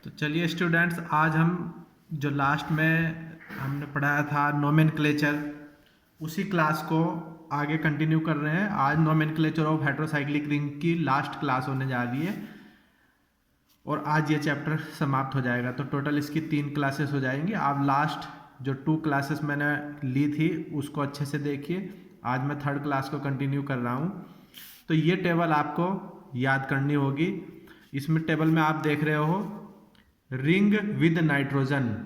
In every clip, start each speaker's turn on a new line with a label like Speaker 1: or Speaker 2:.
Speaker 1: तो चलिए स्टूडेंट्स, आज हम जो लास्ट में हमने पढ़ाया था नोमेनक्लेचर, उसी क्लास को आगे कंटिन्यू कर रहे हैं। आज नोमेनक्लेचर ऑफ हेटेरोसाइक्लिक रिंग की लास्ट क्लास होने जा रही है और आज ये चैप्टर समाप्त हो जाएगा। तो टोटल इसकी 3 क्लासेस हो जाएंगी। आप लास्ट जो 2 क्लासेस मैंने ली थी उसको अच्छे से देखिए। आज मैं 3rd क्लास को कंटिन्यू कर रहा हूँ। तो ये टेबल आपको याद करनी होगी। इसमें टेबल में आप देख रहे हो ring with nitrogen,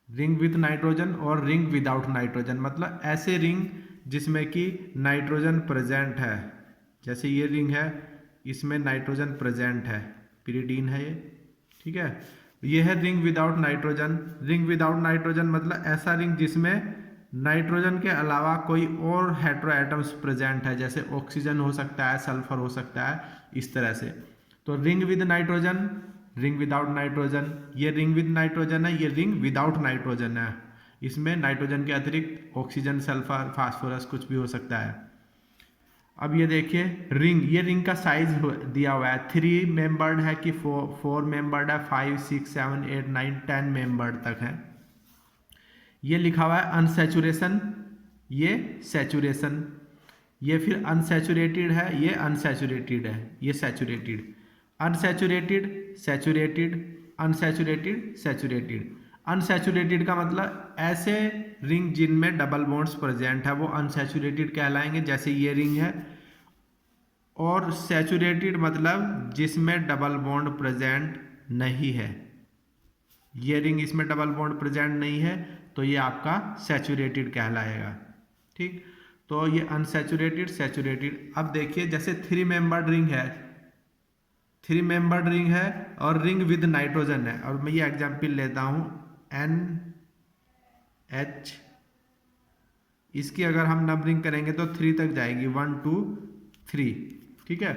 Speaker 1: ring with nitrogen और रिंग विदाउट नाइट्रोजन, मतलब ऐसे रिंग जिसमें कि नाइट्रोजन प्रेजेंट है। जैसे ये रिंग है, इसमें नाइट्रोजन प्रेजेंट है, पिरिडीन है ये, ठीक है। ये है ring without nitrogen. Ring without nitrogen मतलब ऐसा रिंग जिसमें नाइट्रोजन के अलावा कोई और हेटेरो एटम्स प्रेजेंट है, जैसे ऑक्सीजन हो सकता है, सल्फर हो सकता है, इस तरह से। तो ring with nitrogen, ring without nitrogen, ये रिंग विद नाइट्रोजन है, ये रिंग विदाउट नाइट्रोजन है। इसमें नाइट्रोजन के अतिरिक्त ऑक्सीजन, सल्फर, फास्फोरस कुछ भी हो सकता है। अब ये देखिए रिंग, ये रिंग का साइज दिया हुआ है, 3 मेंबर्ड है कि 4 मेंबर्ड है, 5, 6, 7, 8, 9, 10 मेंबर्ड तक है। ये लिखा हुआ है अनसैचुरेशन, ये सैचुरेशन, ये फिर अनसैचुरेटेड है, ये अनसैचुरेटेड है, ये saturated, unsaturated, saturated, unsaturated, saturated. Unsaturated का मतलब ऐसे रिंग जिनमें डबल बॉन्ड्स प्रेजेंट है वो अनसैचुरेटेड कहलाएंगे, जैसे ये रिंग है। और सैचुरेटेड मतलब जिसमें डबल बॉन्ड प्रेजेंट नहीं है, ये रिंग इसमें डबल बॉन्ड प्रेजेंट नहीं है तो ये आपका सैचुरेटेड कहलाएगा, ठीक। तो ये अनसैचुरेटेड, सैचुरेटेड। अब देखिए जैसे 3 मेंबर्ड रिंग है, 3 मेंबर्ड रिंग है और रिंग विद नाइट्रोजन है। और मैं ये एग्जाम्पल लेता हूँ NH, इसकी अगर हम नंबरिंग करेंगे तो 3 तक जाएगी, 1 2 3, ठीक है।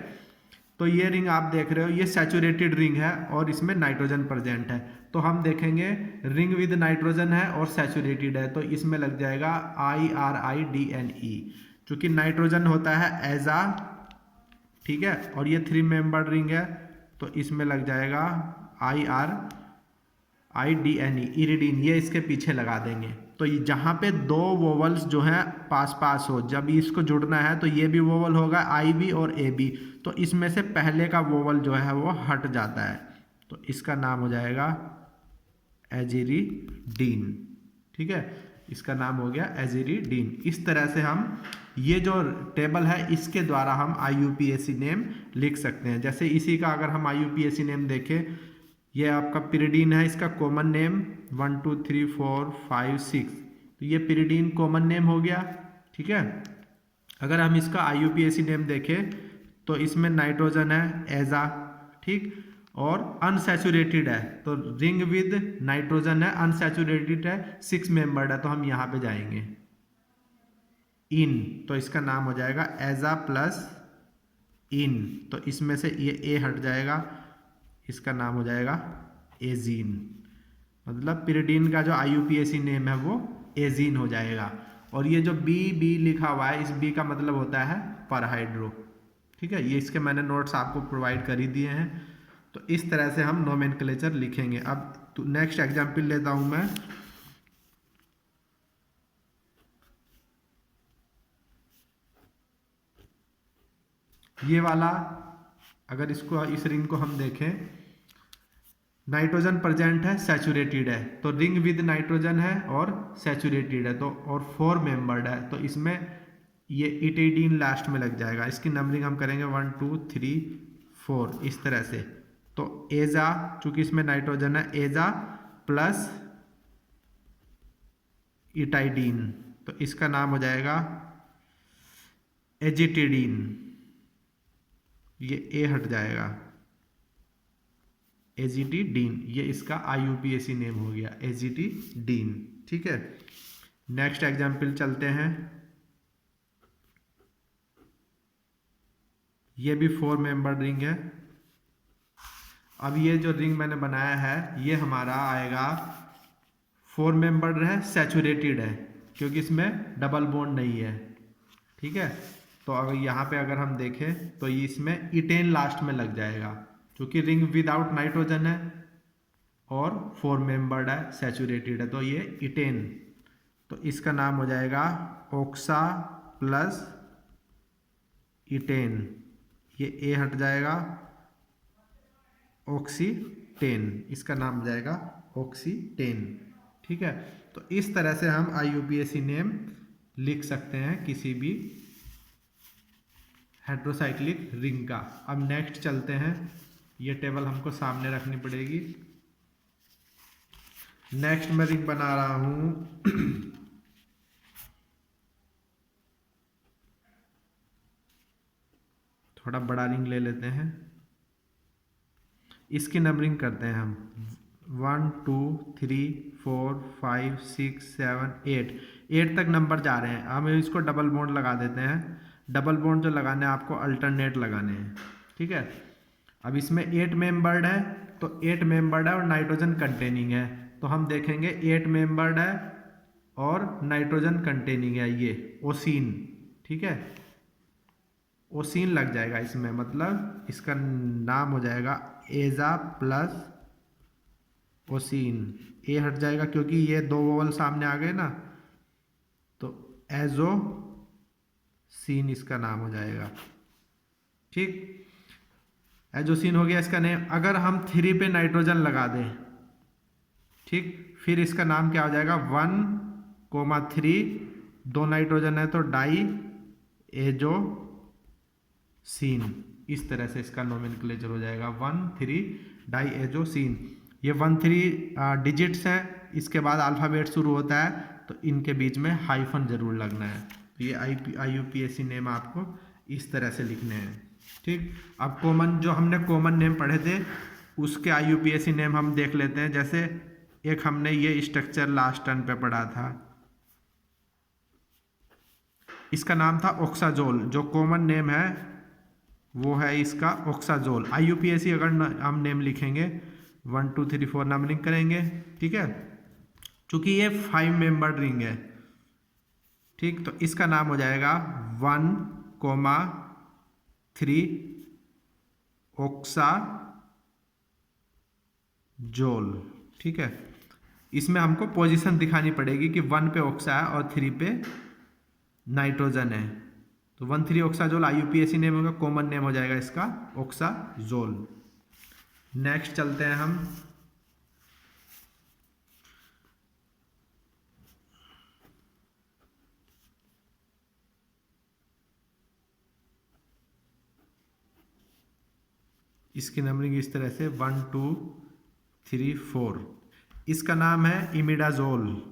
Speaker 1: तो ये रिंग आप देख रहे हो, ये सैचुरेटेड रिंग है और इसमें नाइट्रोजन प्रेजेंट है। तो हम देखेंगे रिंग विद नाइट्रोजन है और सैचुरेटेड है, तो इसमें लग जाएगा IRIDNE, चूंकि नाइट्रोजन होता है एजा, ठीक है। और ये 3 मेंबर्ड रिंग है तो इसमें लग जाएगा IRIDNE, इरिडीन, ये इसके पीछे लगा देंगे। तो जहाँ पे 2 वोवल्स जो है पास पास हो, जब इसको जुड़ना है तो ये भी वोवल होगा IB और AB, तो इसमें से पहले का वोवल जो है वो हट जाता है, तो इसका नाम हो जाएगा एजिरिडीन, ठीक है। इसका नाम हो गया एजिरिडीन। इस तरह से हम ये जो टेबल है इसके द्वारा हम IUPAC नेम लिख सकते हैं। जैसे इसी का अगर हम IUPAC नेम देखें, ये आपका पिरिडीन है, इसका कॉमन नेम 1 2 3 4 5 6, तो ये पिरिडीन कॉमन नेम हो गया, ठीक है। अगर हम इसका IUPAC नेम देखें तो इसमें नाइट्रोजन है एजा, ठीक, और अनसैचुरेटेड है, तो रिंग विद नाइट्रोजन है, अनसैचुरेटेड है, 6 मेंबर्ड है, तो हम यहाँ पे जाएंगे इन, तो इसका नाम हो जाएगा एजा प्लस इन, तो इसमें से ये ए हट जाएगा, इसका नाम हो जाएगा एजीन, मतलब पिरिडीन का जो IUPAC नेम है वो एजीन हो जाएगा। और ये जो बी लिखा हुआ है, इस बी का मतलब होता है परहाइड्रो, ठीक है। ये इसके मैंने नोट्स आपको प्रोवाइड कर ही दिए हैं। तो इस तरह से हम नोमेनक्लेचर लिखेंगे। अब नेक्स्ट एग्जाम्पल लेता हूं मैं, ये वाला। अगर इसको, इस रिंग को हम देखें, नाइट्रोजन प्रेजेंट है, सैचुरेटेड है, तो रिंग विद नाइट्रोजन है और सैचुरेटेड है, तो और 4 मेंबर्ड है, तो इसमें ये इटिडीन लास्ट में लग जाएगा। इसकी नंबरिंग हम करेंगे 1 2 3 4 इस तरह से। तो एजा, चूंकि इसमें नाइट्रोजन है, एजा प्लस इटाइडीन, तो इसका नाम हो जाएगा एजिटिडीन, ये ए हट जाएगा, एजिटिडीन, ये इसका IUPAC नेम हो गया एजिटिडीन, ठीक है। नेक्स्ट एग्जाम्पल चलते हैं, ये भी 4 मेंबर्ड रिंग है। अब ये जो रिंग मैंने बनाया है ये हमारा आएगा 4 मेंबर्ड है, सैचुरेटेड है, क्योंकि इसमें डबल बॉन्ड नहीं है, ठीक है। तो अगर यहाँ पे अगर हम देखें तो ये इसमें इटेन लास्ट में लग जाएगा, क्योंकि रिंग विदाउट नाइट्रोजन है, और 4 मेंबर्ड है, सैचुरेटेड है, तो ये इटेन, तो इसका नाम हो जाएगा ऑक्सा प्लस इटेन, ये ए हट जाएगा, ऑक्सीटेन, इसका नाम हो जाएगा ऑक्सीटेन। ठीक है, तो इस तरह से हम IUPAC नेम लिख सकते हैं किसी भी हेट्रोसाइक्लिक रिंग का। अब नेक्स्ट चलते हैं, ये टेबल हमको सामने रखनी पड़ेगी। नेक्स्ट मैं रिंग बना रहा हूं थोड़ा बड़ा रिंग ले लेते हैं, इसकी नंबरिंग करते हैं हम 1 2 3 4 5 6 7 8 तक नंबर जा रहे हैं। हम इसको डबल बॉन्ड लगा देते हैं। डबल बॉन्ड जो लगाने हैं आपको अल्टरनेट लगाने हैं। ठीक है, अब इसमें 8 मेंबर्ड है, तो 8 मेंबर्ड है और नाइट्रोजन कंटेनिंग है, तो हम देखेंगे 8 मेंबर्ड है और नाइट्रोजन कंटेनिंग है, ये ओसीन। ठीक है, ओसीन लग जाएगा इसमें, मतलब इसका नाम हो जाएगा एजा प्लस ओसीन। ए हट जाएगा क्योंकि ये 2 वोवल सामने आ गए ना, तो एजो सीन इसका नाम हो जाएगा। ठीक, एजोसीन हो गया इसका नेम। अगर हम 3 पे नाइट्रोजन लगा दें, ठीक, फिर इसका नाम क्या हो जाएगा 1,3, 2 नाइट्रोजन है तो डाई एजो सीन, इस तरह से इसका नोमेनक्लेचर हो जाएगा 1,3 डाई एजो सीन। ये 1,3 डिजिट्स है, इसके बाद अल्फ़ाबेट शुरू होता है, तो इनके बीच में हाइफन जरूर लगना है। तो ये IUPAC नेम आपको इस तरह से लिखने हैं। ठीक, अब कॉमन जो हमने कॉमन नेम पढ़े थे उसके IUPAC नेम हम देख लेते हैं। जैसे एक हमने ये स्ट्रक्चर लास्ट टर्न पे पढ़ा था, इसका नाम था ऑक्साजोल। जो कॉमन नेम है वो है इसका ऑक्साजोल। IUPAC अगर हम नेम लिखेंगे 1 2 3 4 नंबरिंग करेंगे। ठीक है, चूंकि ये 5 मेंबर्ड रिंग है, ठीक, तो इसका नाम हो जाएगा 1,3 ऑक्साजोल। ठीक है, इसमें हमको पोजीशन दिखानी पड़ेगी कि 1 पे ऑक्सा है और 3 पे नाइट्रोजन है, तो 1,3 ऑक्साजोल IUPAC नेम होगा, कॉमन नेम हो जाएगा इसका ऑक्साजोल। नेक्स्ट चलते हैं हम, इसकी नंबरिंग इस तरह से 1 2 3 4। इसका नाम है इमिडाजोल,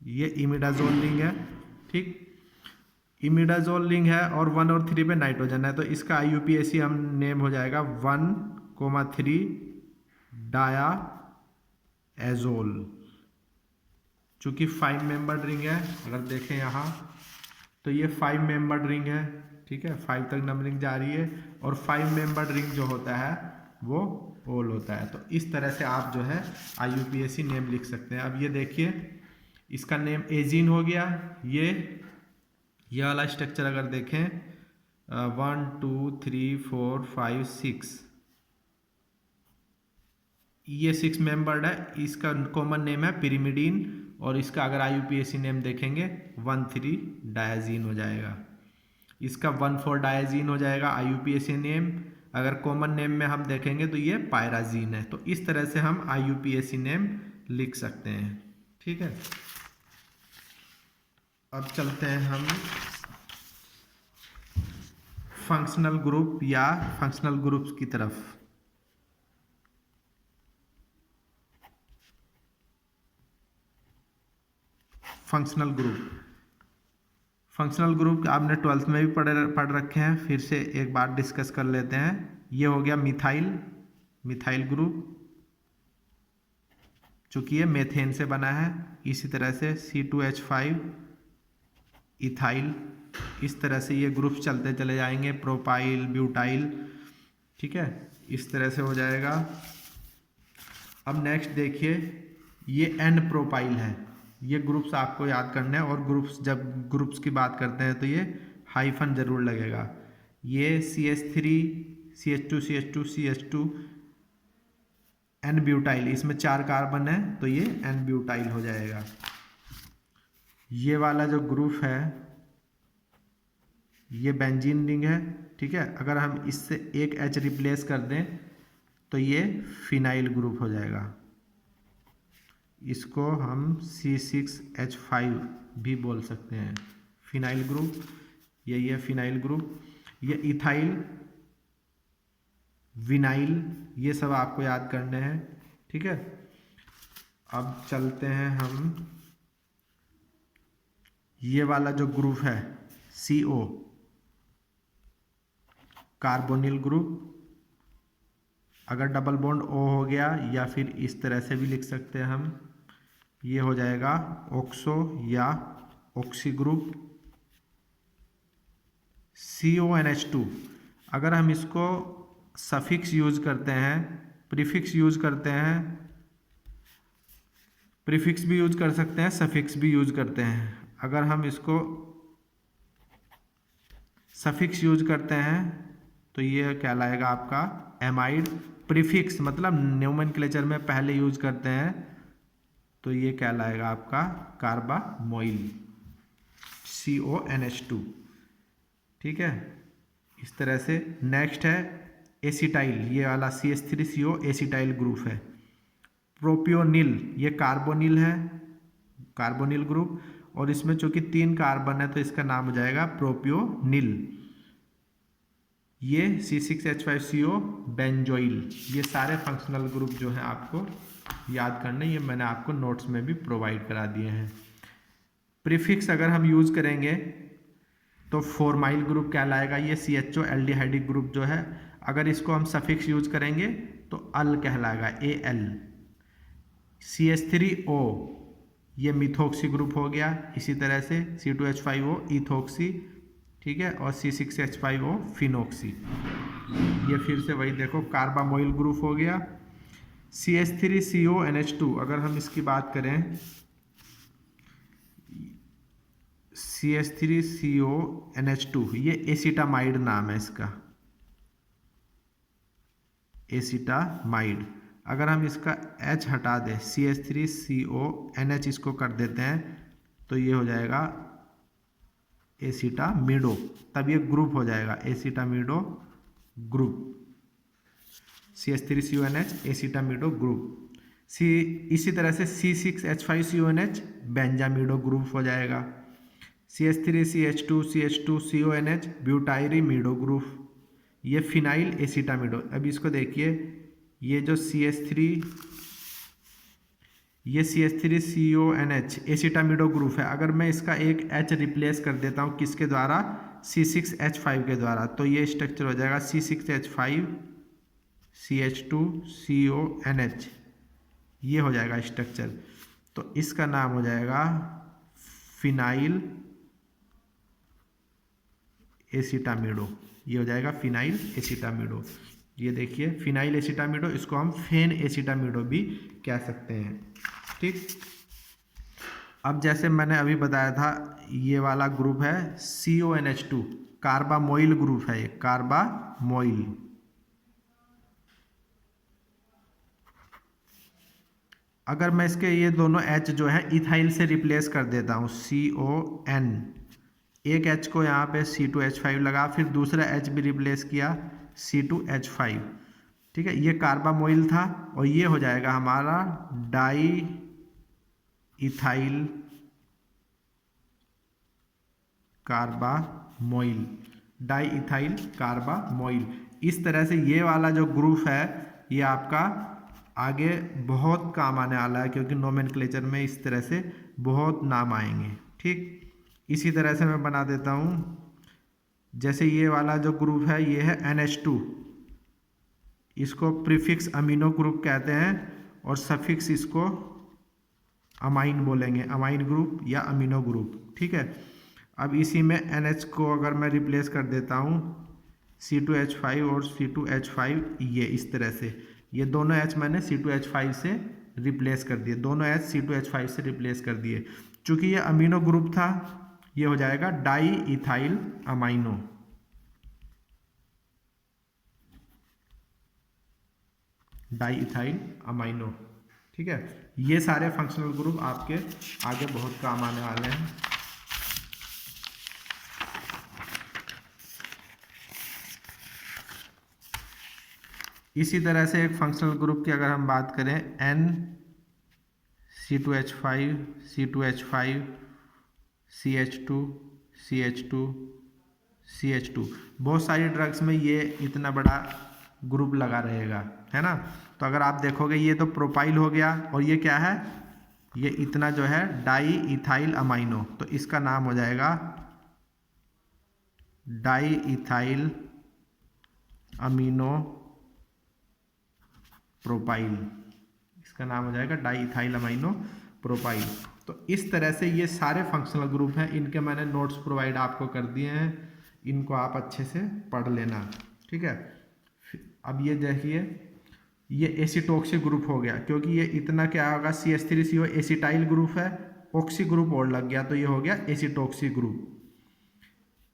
Speaker 1: ये इमिडाजोल रिंग है। ठीक, इमिडाजोल रिंग है और 1 और 3 पे नाइट्रोजन है, तो इसका IUPAC हम नेम हो जाएगा 1,3 डाया एजोल। चूंकि 5 मेंबर्ड रिंग है, अगर देखें यहाँ तो ये 5 मेंबर्ड रिंग है। ठीक है, 5 तक नंबरिंग जा रही है, और 5 मेंबर्ड रिंग जो होता है वो ओल होता है। तो इस तरह से आप जो है IUPAC नेम लिख सकते हैं। अब ये देखिए, इसका नेम एजीन हो गया। ये वाला स्ट्रक्चर अगर देखें 1 2 3 4 5 6, ये 6 मेंबर्ड है, इसका कॉमन नेम है पिरिमिडीन, और इसका अगर IUPAC नेम देखेंगे 1,3 डायाजीन हो जाएगा। इसका 1,4 डायाजीन हो जाएगा IUPAC नेम। अगर कॉमन नेम में हम देखेंगे तो ये पायराजीन है। तो इस तरह से हम IUPAC नेम लिख सकते हैं। ठीक है, अब चलते हैं हम फंक्शनल ग्रुप या फंक्शनल ग्रुप्स की तरफ। फंक्शनल ग्रुप आपने 12th में भी पढ़ रखे हैं, फिर से एक बार डिस्कस कर लेते हैं। ये हो गया मिथाइल ग्रुप, चूंकि ये मेथेन से बना है। इसी तरह से C2H5 इथाइल, इस तरह से ये ग्रुप चलते चले जाएंगे, प्रोपाइल, ब्यूटाइल। ठीक है, इस तरह से हो जाएगा। अब नेक्स्ट देखिए, ये एन प्रोपाइल है। ये ग्रुप्स आपको याद करने हैं, और जब ग्रुप्स की बात करते हैं तो ये हाइफन जरूर लगेगा। ये CH3 CH2 CH2 CH2 N butyl, इसमें 4 कार्बन है तो ये एन ब्यूटाइल हो जाएगा। ये वाला जो ग्रुप है ये बेंजीन रिंग है, ठीक है। अगर हम इससे एक H रिप्लेस कर दें तो ये फिनाइल ग्रुप हो जाएगा। इसको हम C6H5 भी बोल सकते हैं, फिनाइल ग्रुप। यही है फिनाइल ग्रुप। ये इथाइल, विनाइल, ये सब आपको याद करने हैं, ठीक है। अब चलते हैं हम, ये वाला जो ग्रुप है CO, कार्बोनिल ग्रुप। अगर डबल बॉन्ड O हो गया या फिर इस तरह से भी लिख सकते हैं हम, ये हो जाएगा ऑक्सो या ऑक्सी ग्रुप। CONH2, अगर हम इसको सफिक्स यूज करते हैं, प्रीफिक्स यूज करते हैं, प्रीफिक्स भी यूज कर सकते हैं, सफिक्स भी यूज करते हैं। अगर हम इसको सफिक्स यूज करते हैं तो ये कहलाएगा आपका एमाइड। प्रीफिक्स मतलब नोमेनक्लेचर में पहले यूज करते हैं तो ये कहलाएगा आपका कार्बामोइल, CONH2, ठीक है। इस तरह से नेक्स्ट है एसिटाइल, ये वाला CH3CO एसिटाइल ग्रुप है। प्रोपियोनिल, ये कार्बोनिल है, कार्बोनिल ग्रुप, और इसमें चूंकि 3 कार्बन है तो इसका नाम हो जाएगा प्रोपियोनिल। ये C6H5CO बेंजोइल। ये सारे फंक्शनल ग्रुप जो हैं आपको याद करने, ये मैंने आपको नोट्स में भी प्रोवाइड करा दिए हैं। प्रीफिक्स अगर हम यूज करेंगे तो फॉर्माइल ग्रुप कहलाएगा, ये CHO एल्डिहाइडिक ग्रुप जो है। अगर इसको हम सफिक्स यूज करेंगे तो अल कहलाएगा, AL। CH3O, ये मिथोक्सी ग्रुप हो गया। इसी तरह से C2H5O इथोक्सी, ठीक है, और C6H5O फिनोक्सी। ये फिर से वही देखो कार्बामोइल ग्रुप हो गया। CH3CONH2, अगर हम इसकी बात करें, CH3CONH2 ये एसिटामाइड नाम है इसका, एसिटामाइड। अगर हम इसका H हटा दें, CH3CONH इसको कर देते हैं तो ये हो जाएगा एसिटामिडो, तब ये ग्रुप हो जाएगा एसिटामिडो ग्रुप, CH3CONH एसिटामिडो ग्रुप। इसी तरह से C6H5CONH बेंजामिडो ग्रुप हो जाएगा। CH3CH2CH2CONH ब्यूटाइरिमिडो ग्रुप, ये फिनाइल एसिटामिडो। अब इसको देखिए, ये जो ये CH3CONH एसिटामिडो ग्रुप है। अगर मैं इसका एक H रिप्लेस कर देता हूँ किसके द्वारा, C6H5 के द्वारा, तो ये स्ट्रक्चर हो जाएगा C6H5CH2CONH, ये हो जाएगा स्ट्रक्चर। तो इसका नाम हो जाएगा फिनाइल एसिटामिडो, ये हो जाएगा फिनाइल एसिटामिडो। ये देखिए फिनाइल एसिटामिडो, इसको हम फेन एसिटामिडो भी कह सकते हैं, ठीक। अब जैसे मैंने अभी बताया था, ये वाला ग्रुप है CONH2, कार्बामोइल ग्रुप है, ये कार्बामोइल। अगर मैं इसके ये दोनों H जो है इथाइल से रिप्लेस कर देता हूँ, CON, एक H को यहाँ पे C2H5 लगा, फिर दूसरा H भी रिप्लेस किया C2H5, ठीक है। ये कार्बामोइल था और ये हो जाएगा हमारा di ethyl carbamoyl, di ethyl carbamoyl. इस तरह से ये वाला जो ग्रुप है ये आपका आगे बहुत काम आने वाला है, क्योंकि नोमेनक्लेचर में इस तरह से बहुत नाम आएंगे, ठीक। इसी तरह से मैं बना देता हूँ, जैसे ये वाला जो ग्रुप है ये है NH2, इसको प्रीफिक्स अमीनो ग्रुप कहते हैं और सफिक्स इसको अमाइन बोलेंगे, अमाइन ग्रुप या अमीनो ग्रुप, ठीक है। अब इसी में NH को अगर मैं रिप्लेस कर देता हूँ C2H5 और C2H5, ये इस तरह से, ये दोनों H मैंने C2H5 से रिप्लेस कर दिए, दोनों H C2H5 से रिप्लेस कर दिए। चूँकि ये अमीनो ग्रुप था, ये हो जाएगा di ethyl amino. Di ethyl amino. ठीक है, ये सारे फंक्शनल ग्रुप आपके आगे बहुत काम आने वाले हैं। इसी तरह से एक फंक्शनल ग्रुप की अगर हम बात करें, NC2H5 C2H5 CH2 CH2 CH2, बहुत सारी ड्रग्स में ये इतना बड़ा ग्रुप लगा रहेगा, है ना। तो अगर आप देखोगे ये तो प्रोपाइल हो गया, और ये क्या है, ये इतना जो है डाई इथाइल अमाइनो, तो इसका नाम हो जाएगा डाई इथाइल अमीनो प्रोपाइल। इसका नाम हो जाएगा डाई इथाइल अमाइनो प्रोपाइल। तो इस तरह से ये सारे फंक्शनल ग्रुप हैं, इनके मैंने नोट्स प्रोवाइड आपको कर दिए हैं, इनको आप अच्छे से पढ़ लेना। ठीक है, अब ये देखिए, ये एसिटोक्सी ग्रुप हो गया, क्योंकि ये इतना क्या होगा, CH3CO एसिटाइल ग्रुप है, ऑक्सी ग्रुप और लग गया, तो ये हो गया एसिटोक्सी ग्रुप।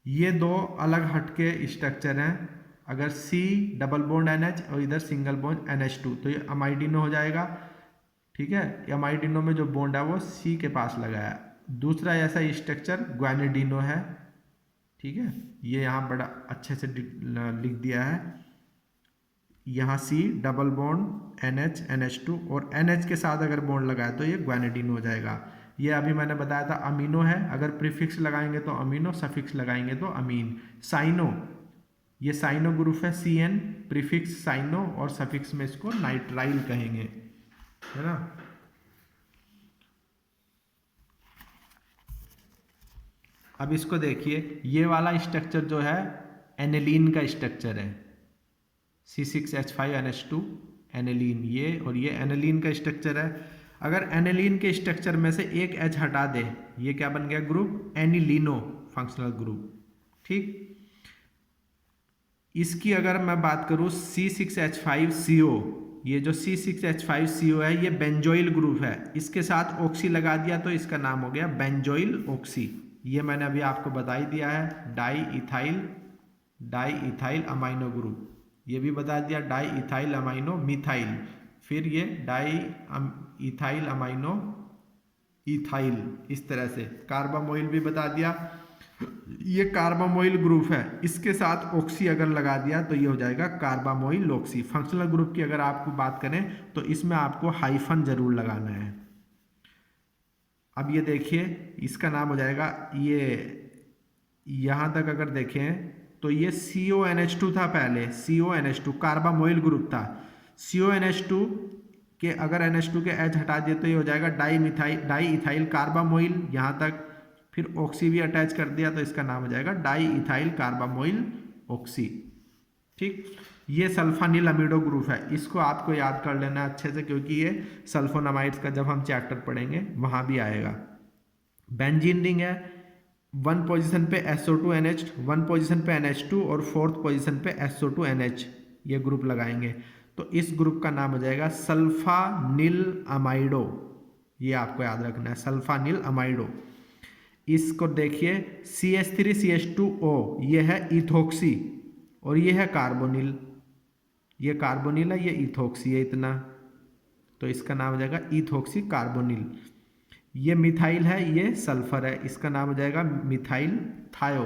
Speaker 1: ये दो अलग हटके स्ट्रक्चर हैं, अगर C डबल बॉन्ड NH और इधर सिंगल बॉन्ड NH2, तो ये अमाइडिनो हो जाएगा। ठीक है, अमाइडिनो में जो बॉन्ड है वो C के पास लगा है। दूसरा ऐसा स्ट्रक्चर ग्वानिडिनो है। ठीक है, ये यहाँ बड़ा अच्छे से लिख दिया है, यहाँ C double bond NH NH2 और NH के साथ अगर बॉन्ड लगाए तो ये ग्वानिडीन हो जाएगा। ये अभी मैंने बताया था अमीनो है, अगर प्रीफिक्स लगाएंगे तो अमीनो, सफिक्स लगाएंगे तो अमीन। साइनो, ये साइनो ग्रुप है, CN प्रीफिक्स साइनो और सफिक्स में इसको नाइट्राइल कहेंगे, है ना। अब इसको देखिए, ये वाला स्ट्रक्चर जो है एनेलीन का स्ट्रक्चर है, C6H5NH2 एनेलीन, ये और ये एनेलीन का स्ट्रक्चर है। अगर एनेलीन के स्ट्रक्चर में से एक H हटा दे, ये क्या बन गया ग्रुप, एनिलीनो फंक्शनल ग्रुप। ठीक, इसकी अगर मैं बात करूं C6H5CO, ये जो C6H5CO है ये बेंजोइल ग्रुप है, इसके साथ ऑक्सी लगा दिया तो इसका नाम हो गया बेंजोइल ऑक्सी। ये मैंने अभी आपको बता ही दिया है, डाई इथाइल अमाइनो ग्रुप, ये भी बता दिया डाई इथाइल अमाइनो मिथाइल, फिर ये डाई इथाइल अमाइनो इथाइल, इस तरह से कार्बामोइल भी बता दिया, ये कार्बामोइल ग्रुप है, इसके साथ ऑक्सी अगर लगा दिया तो ये हो जाएगा कार्बामोइल ऑक्सी। फंक्शनल ग्रुप की अगर आपको बात करें तो इसमें आपको हाइफन जरूर लगाना है। अब ये देखिए, इसका नाम हो जाएगा, ये यहाँ तक अगर देखें तो ये CONH2 था पहले, CONH2 कार्बामोइल ग्रुप था, CONH2 के अगर NH2 के H हटा दिए तो ये हो जाएगा डाई इथाइल कार्बामोइल, यहाँ तक, फिर ऑक्सी भी अटैच कर दिया तो इसका नाम हो जाएगा डाई इथाइल कार्बामोइल ऑक्सी। ठीक, ये सल्फानिल अमीडो ग्रुप है, इसको आपको याद कर लेना अच्छे से, क्योंकि ये सल्फोनामाइड्स का जब हम चैप्टर पढ़ेंगे वहाँ भी आएगा। बेंजीन रिंग है, 1 पोजीशन पे SO2NH, 1 पोजीशन पे NH2 और 4th पोजीशन पे SO2NH, ये ग्रुप लगाएंगे तो इस ग्रुप का नाम हो जाएगा सल्फानिल अमाइडो। ये आपको याद रखना है, सल्फानिल अमाइडो। इसको देखिए, CH3CH2O, ये है इथोक्सी और ये है कार्बोनिल, ये कार्बोनिल है, ये इथोक्सी है इतना, तो इसका नाम हो जाएगा इथोक्सी कार्बोनिल। ये मिथाइल है, ये सल्फर है, इसका नाम हो जाएगा मिथाइल थायो।